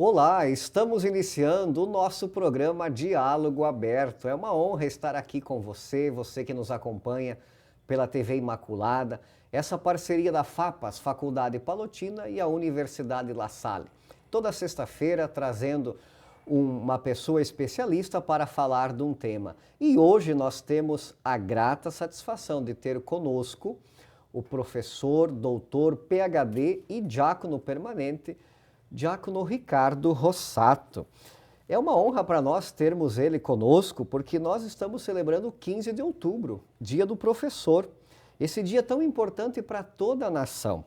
Olá, estamos iniciando o nosso programa Diálogo Aberto. É uma honra estar aqui com você, você que nos acompanha pela TV Imaculada, essa parceria da FAPAS, Faculdade Palotina, e a Universidade La Salle. Toda sexta-feira trazendo uma pessoa especialista para falar de um tema. E hoje nós temos a grata satisfação de ter conosco o professor, doutor, PhD e diácono permanente, Diácono Ricardo Rossato. É uma honra para nós termos ele conosco, porque nós estamos celebrando o 15 de outubro, Dia do Professor. Esse dia tão importante para toda a nação.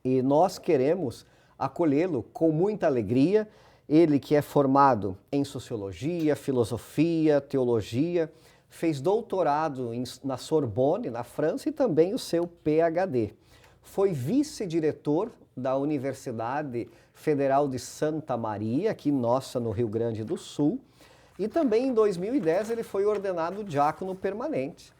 E nós queremos acolhê-lo com muita alegria. Ele que é formado em Sociologia, Filosofia, Teologia, fez doutorado na Sorbonne, na França, e também o seu PhD. Foi vice-diretor da Universidade Federal de Santa Maria, aqui nossa, no Rio Grande do Sul. E também em 2010 ele foi ordenado diácono permanente.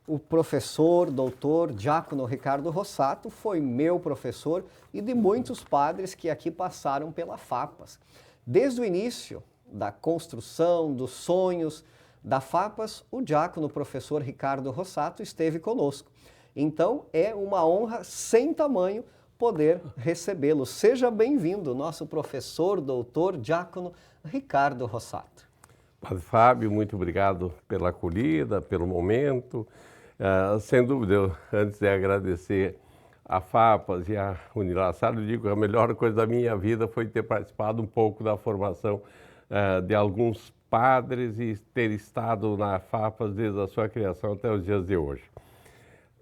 O professor, doutor, diácono Ricardo Rossato foi meu professor e de muitos padres que aqui passaram pela FAPAS. Desde o início da construção, dos sonhos da FAPAS, o diácono professor Ricardo Rossato esteve conosco. Então é uma honra sem tamanho poder recebê-lo. Seja bem-vindo, nosso professor, doutor, diácono Ricardo Rossato. Padre Fábio, muito obrigado pela acolhida, pelo momento. Sem dúvida, antes de agradecer a FAPAS e a Unilassal, eu digo que a melhor coisa da minha vida foi ter participado um pouco da formação de alguns padres e ter estado na FAPAS desde a sua criação até os dias de hoje.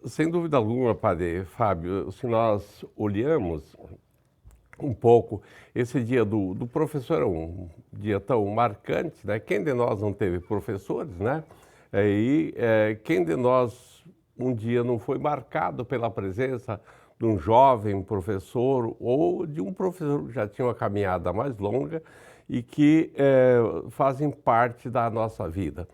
Sem dúvida alguma, Padre Fábio, se nós olhamos um pouco, esse dia do professor é um dia tão marcante, né? Quem de nós não teve professores, né? Quem de nós um dia não foi marcado pela presença de um jovem professor ou de um professor que já tinha uma caminhada mais longa e que fazem parte da nossa vida.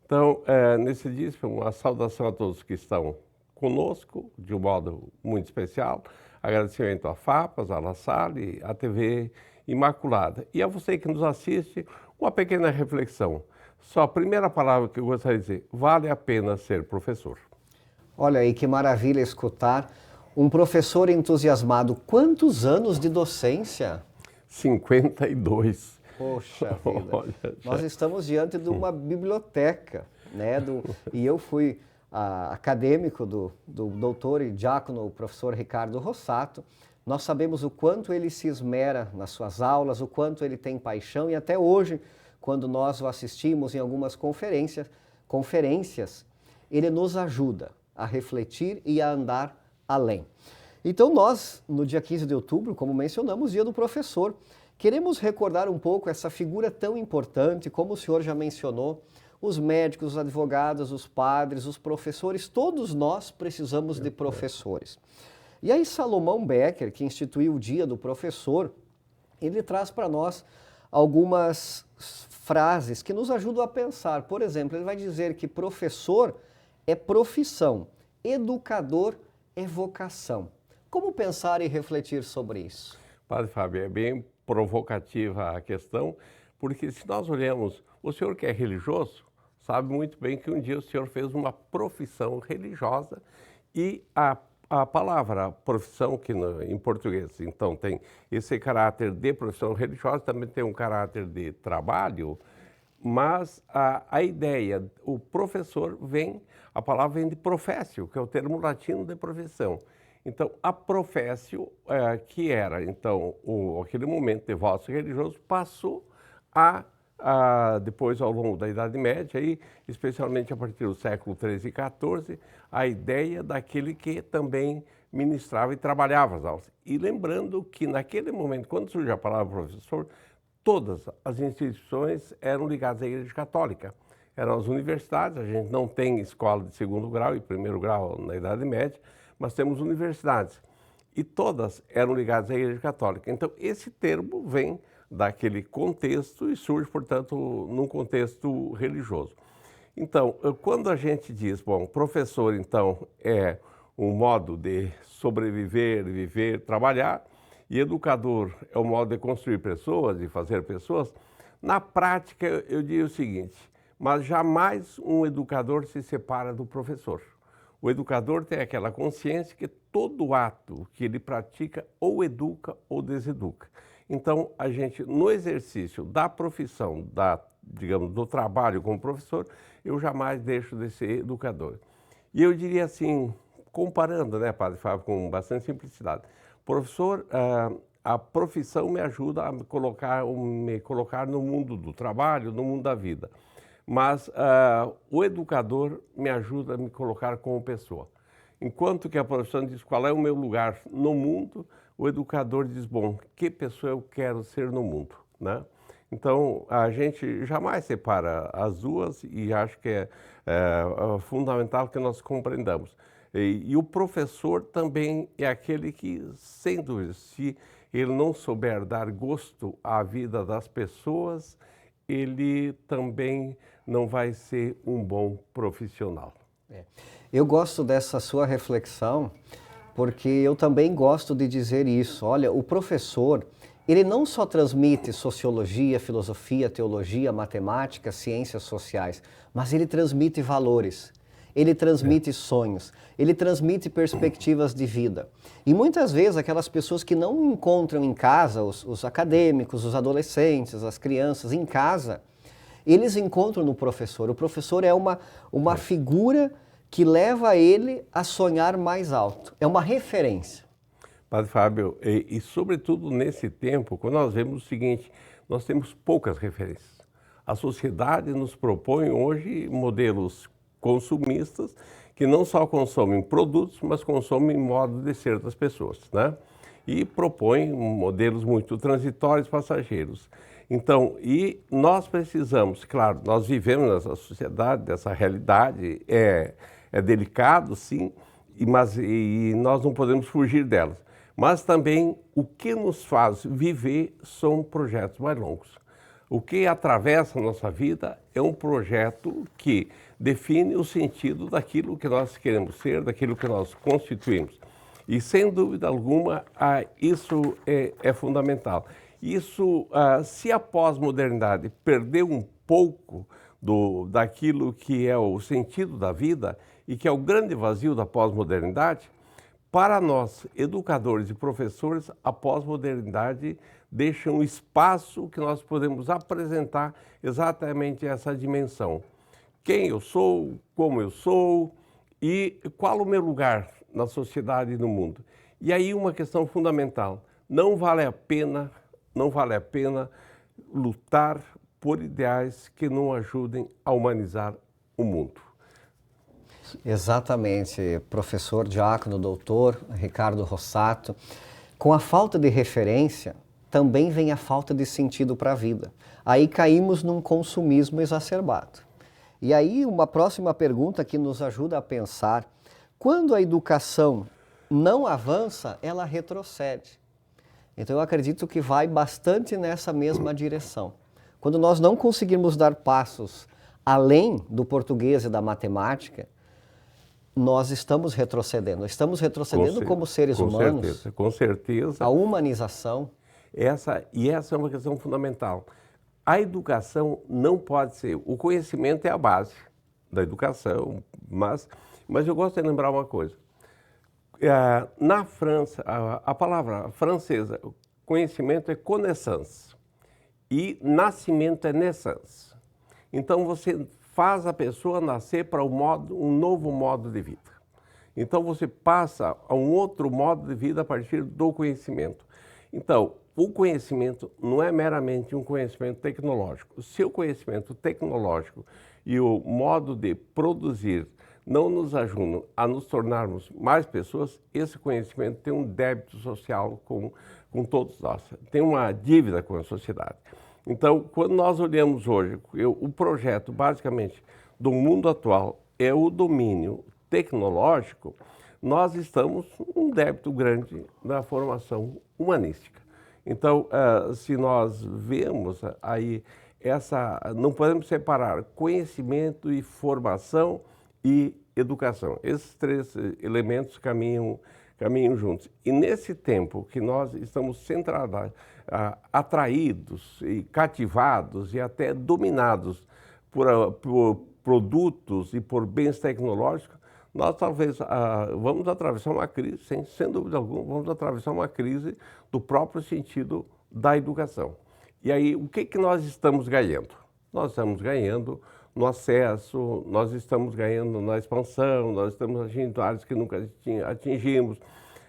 Então, nesse dia, uma saudação a todos que estão conosco, de um modo muito especial, agradecimento à FAPAS, à La Salle, à TV Imaculada. E a você que nos assiste, uma pequena reflexão. Só a primeira palavra que eu gostaria de dizer, vale a pena ser professor. Olha aí que maravilha escutar um professor entusiasmado. Quantos anos de docência? 52. Poxa vida, nós estamos diante de uma biblioteca, né? E eu fui acadêmico do doutor e diácono, o professor Ricardo Rossato. Nós sabemos o quanto ele se esmera nas suas aulas, o quanto ele tem paixão, e até hoje, quando nós o assistimos em algumas conferências, ele nos ajuda a refletir e a andar além. Então nós, no dia 15 de outubro, como mencionamos, dia do professor, queremos recordar um pouco essa figura tão importante, como o senhor já mencionou, os médicos, os advogados, os padres, os professores, todos nós precisamos de professores. E aí Salomão Becker, que instituiu o Dia do Professor, ele traz para nós algumas frases que nos ajudam a pensar. Por exemplo, ele vai dizer que professor é profissão, educador é vocação. Como pensar e refletir sobre isso? Padre Fábio, é bem provocativa a questão, porque se nós olhamos, o senhor que é religioso, sabe muito bem que um dia o senhor fez uma profissão religiosa e a palavra profissão, que em português, então, tem esse caráter de profissão religiosa, também tem um caráter de trabalho, mas a ideia, o professor a palavra vem de professio, que é o termo latino de profissão. Então, a professio, que era, então, aquele momento de voto religioso, passou depois, ao longo da Idade Média, e especialmente a partir do século XIII e XIV, a ideia daquele que também ministrava e trabalhava as aulas. E lembrando que naquele momento, quando surgiu a palavra professor, todas as instituições eram ligadas à Igreja Católica. Eram as universidades, a gente não tem escola de segundo grau e primeiro grau na Idade Média, mas temos universidades. E todas eram ligadas à Igreja Católica. Então, esse termo vem daquele contexto e surge, portanto, num contexto religioso. Então, quando a gente diz, bom, professor, então, é um modo de sobreviver, viver, trabalhar, e educador é o modo de construir pessoas, de fazer pessoas, na prática eu diria o seguinte, mas jamais um educador se separa do professor. O educador tem aquela consciência que todo ato que ele pratica ou educa ou deseduca. Então, a gente, no exercício da profissão, digamos, do trabalho como professor, eu jamais deixo de ser educador. E eu diria assim, comparando, né, Padre Fábio, com bastante simplicidade, professor, a profissão me ajuda a me colocar no mundo do trabalho, no mundo da vida. Mas o educador me ajuda a me colocar como pessoa. Enquanto que a profissão diz qual é o meu lugar no mundo, o educador diz, bom, que pessoa eu quero ser no mundo, né? Então, a gente jamais separa as duas e acho que é fundamental que nós compreendamos. E o professor também é aquele que, sem dúvida, se ele não souber dar gosto à vida das pessoas, ele também não vai ser um bom profissional. Eu gosto dessa sua reflexão, porque eu também gosto de dizer isso. Olha, o professor, ele não só transmite sociologia, filosofia, teologia, matemática, ciências sociais, mas ele transmite valores, ele transmite sonhos, ele transmite perspectivas de vida. E muitas vezes aquelas pessoas que não encontram em casa, os acadêmicos, os adolescentes, as crianças em casa, eles encontram no professor. O professor é uma figura que leva ele a sonhar mais alto. É uma referência. Padre Fábio, e sobretudo nesse tempo, quando nós vemos o seguinte, nós temos poucas referências. A sociedade nos propõe hoje modelos consumistas que não só consomem produtos, mas consomem modo de ser das pessoas, né? E propõem modelos muito transitórios, passageiros. Então, e nós precisamos, claro, nós vivemos nessa sociedade, dessa realidade, é delicado, sim, mas nós não podemos fugir delas. Mas também o que nos faz viver são projetos mais longos. O que atravessa a nossa vida é um projeto que define o sentido daquilo que nós queremos ser, daquilo que nós constituímos. E, sem dúvida alguma, isso é fundamental. Isso, se a pós-modernidade perdeu um pouco daquilo que é o sentido da vida e que é o grande vazio da pós-modernidade, para nós, educadores e professores, a pós-modernidade deixa um espaço que nós podemos apresentar exatamente essa dimensão. Quem eu sou, como eu sou e qual o meu lugar na sociedade e no mundo. E aí uma questão fundamental, não vale a pena lutar por ideais que não ajudem a humanizar o mundo. Exatamente, professor, diácono, doutor Ricardo Rossato. Com a falta de referência, também vem a falta de sentido para a vida. Aí caímos num consumismo exacerbado. E aí uma próxima pergunta que nos ajuda a pensar, quando a educação não avança, ela retrocede. Então eu acredito que vai bastante nessa mesma direção. Quando nós não conseguimos dar passos além do português e da matemática, nós estamos retrocedendo. Estamos retrocedendo como seres humanos. Com certeza. A humanização. Essa é uma questão fundamental. A educação não pode ser... O conhecimento é a base da educação, mas eu gosto de lembrar uma coisa. Na França, a palavra francesa, conhecimento é connaissance e nascimento é naissance. Então você faz a pessoa nascer para um novo modo de vida. Então você passa a um outro modo de vida a partir do conhecimento. Então, o conhecimento não é meramente um conhecimento tecnológico. Se o conhecimento tecnológico e o modo de produzir não nos ajudam a nos tornarmos mais pessoas, esse conhecimento tem um débito social com todos nós, tem uma dívida com a sociedade. Então, quando nós olhamos hoje, o projeto, basicamente, do mundo atual é o domínio tecnológico, nós estamos num débito grande na formação humanística. Então, se nós vemos aí não podemos separar conhecimento e formação e educação. Esses três elementos caminham caminham juntos. E nesse tempo que nós estamos atraídos e cativados e até dominados por produtos e por bens tecnológicos, nós talvez vamos atravessar uma crise, sem dúvida alguma, vamos atravessar uma crise do próprio sentido da educação. E aí, o que nós estamos ganhando? Nós estamos ganhando no acesso, nós estamos ganhando na expansão, nós estamos atingindo áreas que nunca atingimos.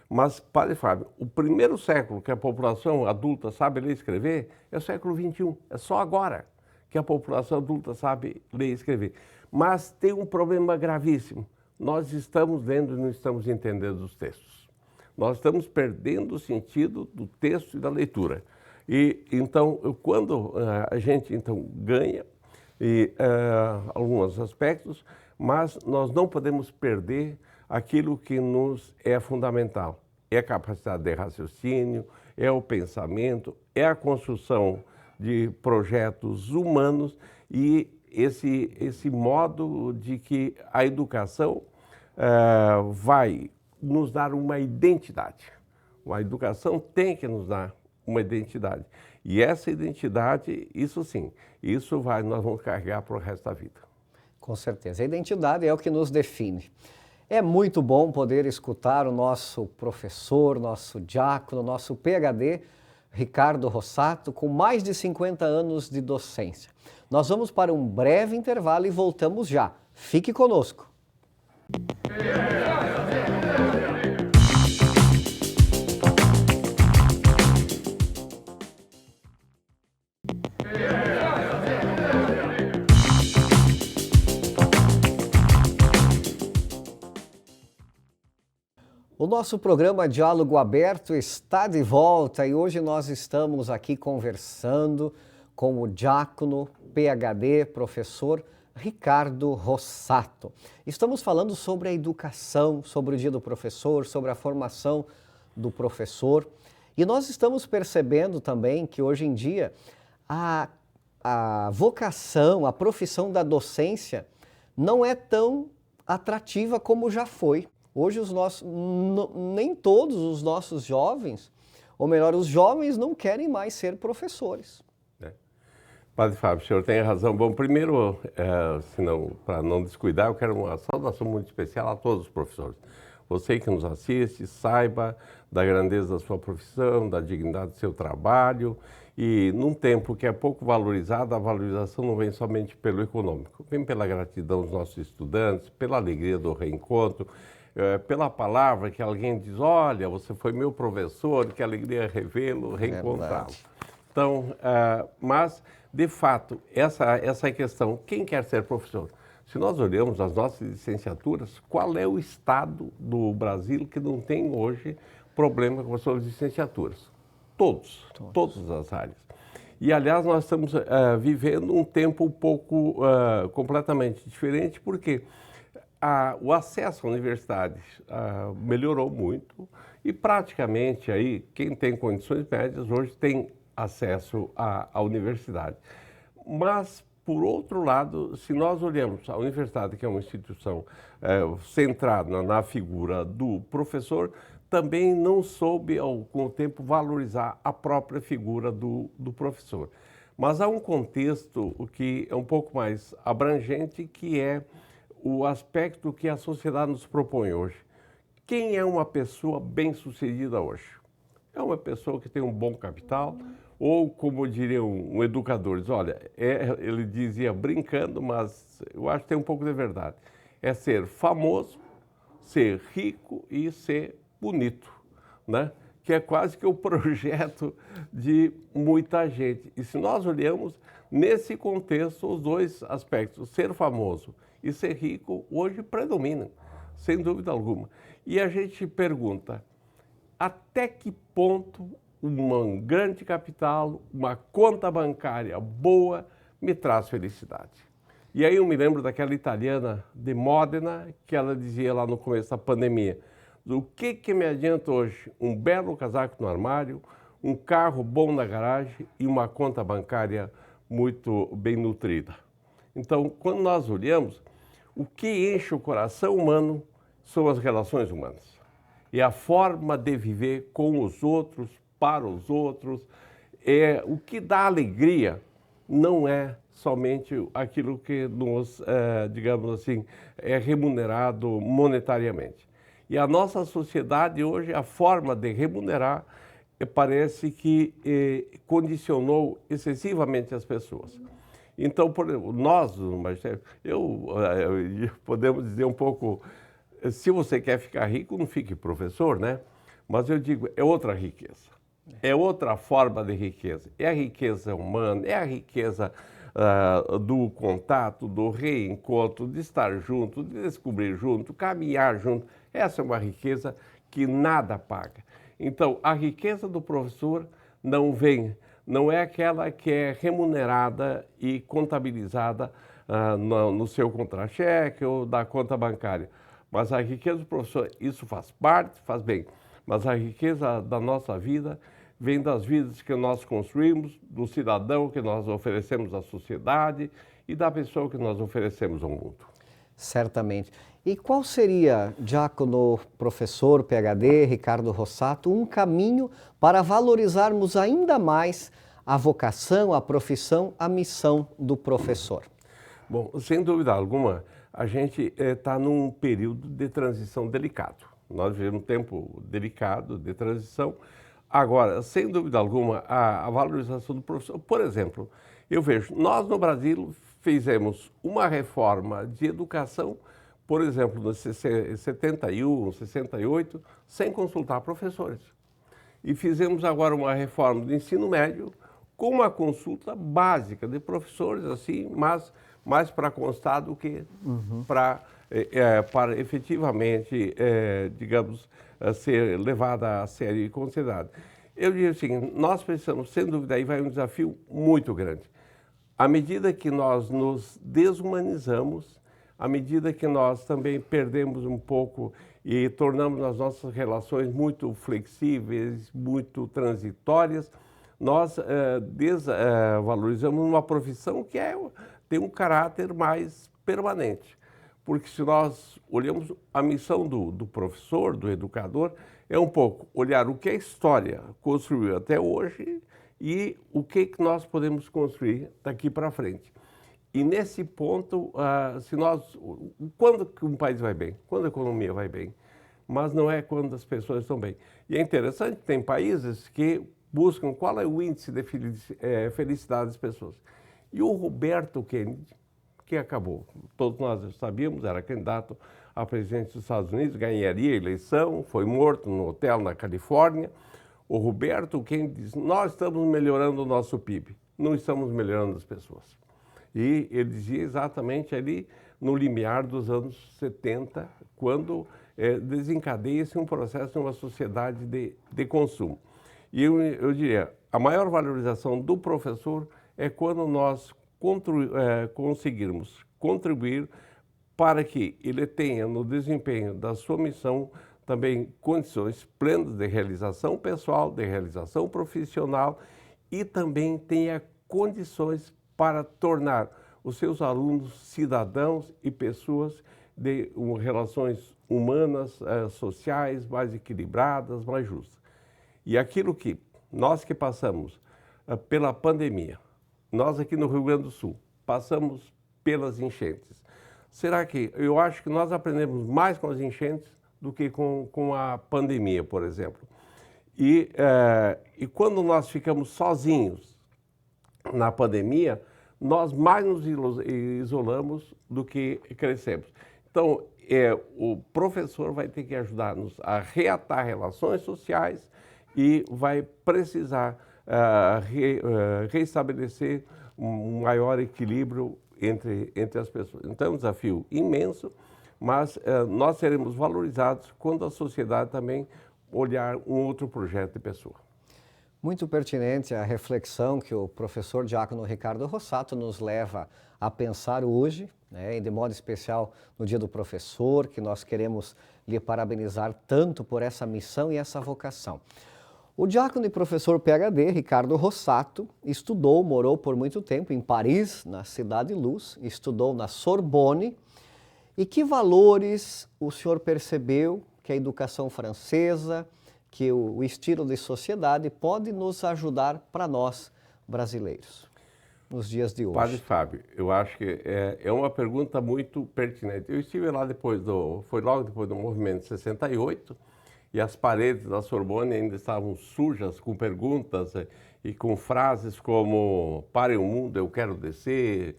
Mas, Padre Fábio, o primeiro século que a população adulta sabe ler e escrever é o século XXI. É só agora que a população adulta sabe ler e escrever. Mas tem um problema gravíssimo. Nós estamos lendo e não estamos entendendo os textos. Nós estamos perdendo o sentido do texto e da leitura. E então, quando a gente ganha alguns aspectos, mas nós não podemos perder aquilo que nos é fundamental. É a capacidade de raciocínio, é o pensamento, é a construção de projetos humanos e esse modo de que a educação vai nos dar uma identidade. A educação tem que nos dar uma identidade. E essa identidade, isso sim, nós vamos carregar para o resto da vida. Com certeza. A identidade é o que nos define. É muito bom poder escutar o nosso professor, nosso diácono, nosso PhD, Ricardo Rossato, com mais de 50 anos de docência. Nós vamos para um breve intervalo e voltamos já. Fique conosco. O nosso programa Diálogo Aberto está de volta e hoje nós estamos aqui conversando com o diácono, PhD, professor Ricardo Rossato. Estamos falando sobre a educação, sobre o Dia do Professor, sobre a formação do professor. E nós estamos percebendo também que hoje em dia a vocação, a profissão da docência não é tão atrativa como já foi. Hoje nem todos os nossos jovens, ou melhor, os jovens não querem mais ser professores. Padre Fábio, o senhor tem razão. Bom, primeiro, para não descuidar, eu quero uma saudação muito especial a todos os professores. Você que nos assiste, saiba da grandeza da sua profissão, da dignidade do seu trabalho. E num tempo que é pouco valorizado, a valorização não vem somente pelo econômico, vem pela gratidão dos nossos estudantes, pela alegria do reencontro, pela palavra que alguém diz, olha, você foi meu professor, que alegria revê-lo, reencontrá-lo. Então, mas, de fato, essa questão, quem quer ser professor? Se nós olhamos as nossas licenciaturas, qual é o estado do Brasil que não tem hoje problema com as suas licenciaturas? Todas as áreas. E, aliás, nós estamos vivendo um tempo um pouco completamente diferente, porque o acesso à universidade melhorou muito e praticamente aí quem tem condições médias hoje tem acesso à universidade. Mas, por outro lado, se nós olhamos a universidade, que é uma instituição centrada na figura do professor, também não soube, com o tempo, valorizar a própria figura do professor. Mas há um contexto que é um pouco mais abrangente, que é o aspecto que a sociedade nos propõe hoje. Quem é uma pessoa bem-sucedida hoje? É uma pessoa que tem um bom capital, ou, como diria um educador, diz, olha, ele dizia brincando, mas eu acho que tem um pouco de verdade. É ser famoso, ser rico e ser bonito, né? Que é quase que o projeto de muita gente. E se nós olhamos nesse contexto, os dois aspectos, ser famoso e ser rico, hoje predominam, sem dúvida alguma. E a gente pergunta, até que ponto um grande capital, uma conta bancária boa, me traz felicidade? E aí eu me lembro daquela italiana de Módena, que ela dizia lá no começo da pandemia, o que me adianta hoje? Um belo casaco no armário, um carro bom na garagem e uma conta bancária muito bem nutrida. Então, quando nós olhamos, o que enche o coração humano são as relações humanas. é a forma de viver com os outros, para os outros. O que dá alegria não é somente aquilo que nos, digamos assim, é remunerado monetariamente. E a nossa sociedade hoje, a forma de remunerar, parece que condicionou excessivamente as pessoas. Então, por exemplo, nós, podemos dizer um pouco, se você quer ficar rico, não fique professor, né? Mas eu digo, é outra riqueza. É outra forma de riqueza. É a riqueza humana, é a riqueza do contato, do reencontro, de estar junto, de descobrir junto, caminhar junto. Essa é uma riqueza que nada paga. Então, a riqueza do professor não é aquela que é remunerada e contabilizada no seu contra-cheque ou da conta bancária. Mas a riqueza do professor, isso faz parte, faz bem. Mas a riqueza da nossa vida vem das vidas que nós construímos, do cidadão que nós oferecemos à sociedade e da pessoa que nós oferecemos ao mundo. Certamente. E qual seria, diácono professor, PhD, Ricardo Rossato, um caminho para valorizarmos ainda mais a vocação, a profissão, a missão do professor? Bom, sem dúvida alguma, a gente está num período de transição delicado. Nós vivemos um tempo delicado de transição. Agora, sem dúvida alguma, a valorização do professor, por exemplo, eu vejo, nós no Brasil fizemos uma reforma de educação, por exemplo, no 71, 68, sem consultar professores. E fizemos agora uma reforma do ensino médio com uma consulta básica de professores, assim, mas mais para constar do que para efetivamente, digamos, ser levada a sério e considerada. Eu digo assim, nós precisamos, sem dúvida, aí vai um desafio muito grande. À medida que nós nos desumanizamos, à medida que nós também perdemos um pouco e tornamos as nossas relações muito flexíveis, muito transitórias, nós desvalorizamos uma profissão que tem um caráter mais permanente. Porque se nós olhamos a missão do professor, do educador, é um pouco olhar o que a história construiu até hoje e o que nós podemos construir daqui para frente. E nesse ponto, quando que um país vai bem? Quando a economia vai bem? Mas não é quando as pessoas estão bem. E é interessante, tem países que buscam qual é o índice de felicidade das pessoas. E o Roberto Kennedy, que acabou, todos nós sabíamos, era candidato a presidente dos Estados Unidos, ganharia a eleição, foi morto no hotel na Califórnia. O Roberto Kennedy disse, nós estamos melhorando o nosso PIB, não estamos melhorando as pessoas. E ele dizia exatamente ali no limiar dos anos 70, quando desencadeia-se um processo de uma sociedade de consumo. E eu diria, a maior valorização do professor é quando nós conseguirmos contribuir para que ele tenha no desempenho da sua missão também condições plenas de realização pessoal, de realização profissional e também tenha condições para tornar os seus alunos cidadãos e pessoas de relações humanas, sociais, mais equilibradas, mais justas. E aquilo que nós que passamos pela pandemia, nós aqui no Rio Grande do Sul, passamos pelas enchentes. Será que eu acho que nós aprendemos mais com as enchentes do que com a pandemia, por exemplo. E quando nós ficamos sozinhos na pandemia, nós mais nos isolamos do que crescemos. Então, o professor vai ter que ajudar-nos a reatar relações sociais e vai precisar reestabelecer um maior equilíbrio entre as pessoas. Então, é um desafio imenso, mas nós seremos valorizados quando a sociedade também olhar um outro projeto de pessoa. Muito pertinente a reflexão que o professor diácono Ricardo Rossato nos leva a pensar hoje, né, e de modo especial no Dia do Professor, que nós queremos lhe parabenizar tanto por essa missão e essa vocação. O diácono e professor PhD Ricardo Rossato morou por muito tempo em Paris, na Cidade Luz, estudou na Sorbonne. E que valores o senhor percebeu que que a educação francesa, que o estilo de sociedade pode nos ajudar para nós, brasileiros, nos dias de hoje? Padre Fábio, eu acho que é uma pergunta muito pertinente. Eu estive lá foi logo depois do movimento de 68, e as paredes da Sorbonne ainda estavam sujas com perguntas e com frases como "Pare o mundo, eu quero descer",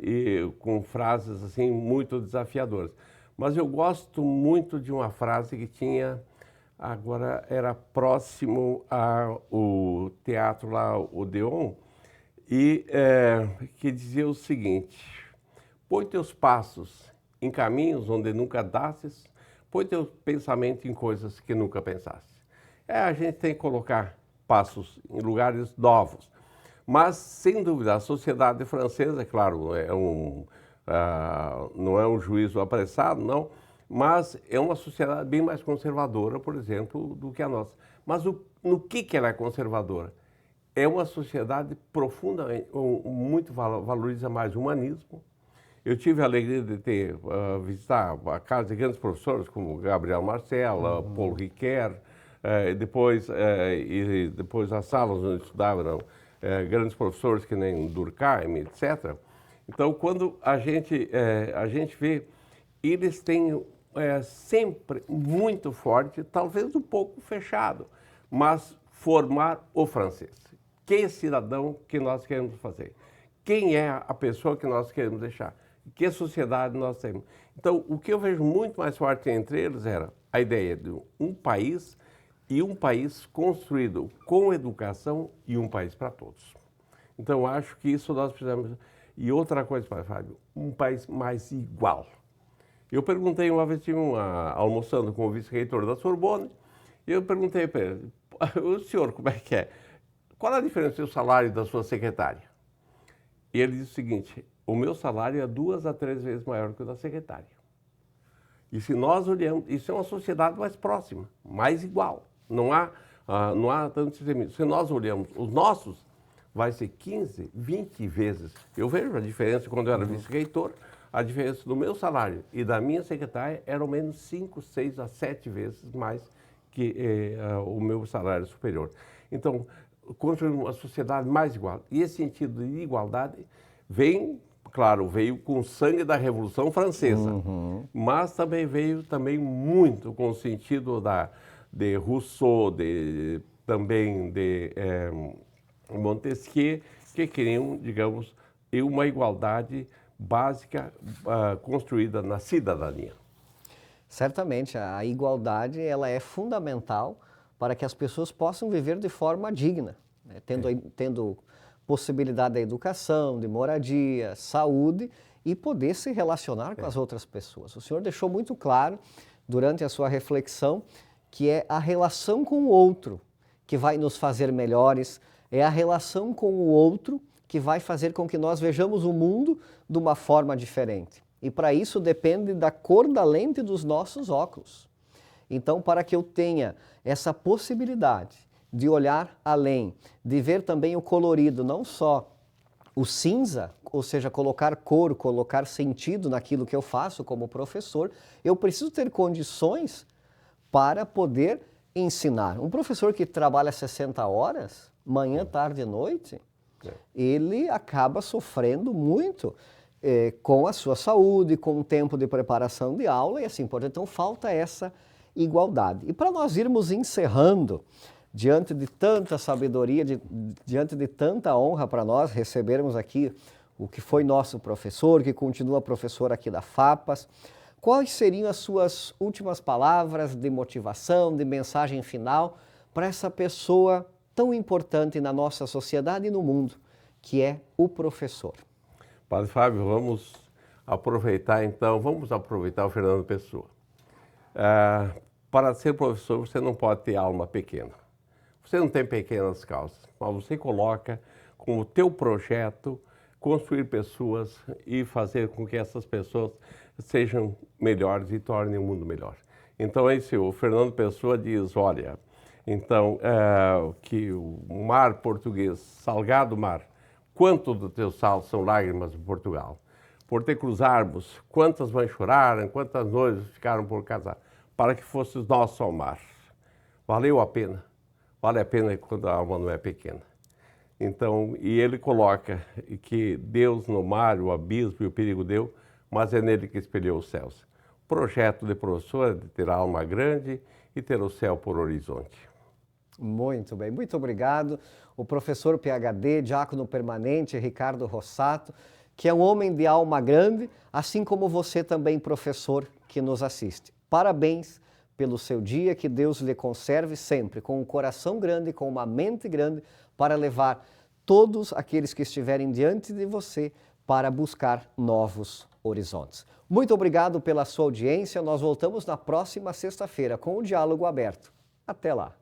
e com frases assim muito desafiadoras. Mas eu gosto muito de uma frase que tinha, agora era próximo ao teatro lá, o Odeon, e que dizia o seguinte: põe teus passos em caminhos onde nunca dastes, põe teu pensamento em coisas que nunca pensaste. A gente tem que colocar passos em lugares novos. Mas, sem dúvida, a sociedade francesa, claro, não é um juízo apressado, não, mas é uma sociedade bem mais conservadora, por exemplo, do que a nossa. Mas no que ela é conservadora? É uma sociedade profundamente, muito valoriza mais o humanismo. Eu tive a alegria de visitar a casa de grandes professores como Gabriel Marcel, Paul Ricoeur, depois as salas onde estudavam grandes professores que nem Durkheim, etc. Então, quando a gente vê, eles têm sempre muito forte, talvez um pouco fechado, mas formar o francês. Que cidadão que nós queremos fazer? Quem é a pessoa que nós queremos deixar? Que sociedade nós temos? Então, o que eu vejo muito mais forte entre eles era a ideia de um país, e um país construído com educação, e um país para todos. Então, acho que isso nós precisamos. E outra coisa, Padre Fábio, um país mais igual. Eu perguntei uma vez, almoçando com o vice-reitor da Sorbonne, e eu perguntei para ele: o senhor, como é que é? Qual a diferença do salário da sua secretária? E ele disse o seguinte: o meu salário é 2 a 3 vezes maior que o da secretária. E se nós olhamos, isso é uma sociedade mais próxima, mais igual. Não há tanto extremismo. Se nós olhamos os nossos, vai ser 15, 20 vezes. Eu vejo a diferença quando eu era vice-reitor, a diferença do meu salário e da minha secretária era ao menos 5, 6 a 7 vezes mais que o meu salário superior. Então, construir uma sociedade mais igual. E esse sentido de igualdade veio com o sangue da Revolução Francesa, mas também veio muito com o sentido de Rousseau, também de Montesquieu, que queriam, digamos, uma igualdade básica construída na cidadania. Certamente, a igualdade ela é fundamental para que as pessoas possam viver de forma digna, né? Tendo possibilidade da educação, de moradia, saúde e poder se relacionar com as outras pessoas. O senhor deixou muito claro, durante a sua reflexão, que é a relação com o outro que vai nos fazer melhores, é a relação com o outro que vai fazer com que nós vejamos o mundo de uma forma diferente. E para isso depende da cor da lente dos nossos óculos. Então, para que eu tenha essa possibilidade de olhar além, de ver também o colorido, não só o cinza, ou seja, colocar cor, colocar sentido naquilo que eu faço como professor, eu preciso ter condições para poder ensinar. Um professor que trabalha 60 horas, manhã, tarde e noite, ele acaba sofrendo muito com a sua saúde, com o tempo de preparação de aula e assim por diante. Então falta essa igualdade. E para nós irmos encerrando, diante de tanta sabedoria, diante de tanta honra para nós recebermos aqui o que foi nosso professor, que continua professor aqui da FAPAS, quais seriam as suas últimas palavras de motivação, de mensagem final para essa pessoa tão importante na nossa sociedade e no mundo, que é o professor? Padre Fábio, vamos aproveitar o Fernando Pessoa. Para ser professor, você não pode ter alma pequena. Você não tem pequenas causas, mas você coloca com o teu projeto construir pessoas e fazer com que essas pessoas sejam melhores e tornem o mundo melhor. Então, o Fernando Pessoa diz, olha, então, que o mar português, salgado mar, quanto do teu sal são lágrimas de Portugal? Por te cruzarmos, quantas mães choraram, quantas noivas ficaram por casar? para que fosse nosso mar. Valeu a pena. Vale a pena quando a alma não é pequena. Então, e ele coloca que Deus no mar, o abismo e o perigo deu, mas é nele que espelhou os céus. O projeto de professor é de ter a alma grande e ter o céu por horizonte. Muito bem, muito obrigado. O professor PhD, diácono permanente, Ricardo Rossato, que é um homem de alma grande, assim como você também, professor, que nos assiste. Parabéns pelo seu dia, que Deus lhe conserve sempre com um coração grande, com uma mente grande, para levar todos aqueles que estiverem diante de você para buscar novos horizontes. Muito obrigado pela sua audiência. Nós voltamos na próxima sexta-feira com o Diálogo Aberto. Até lá.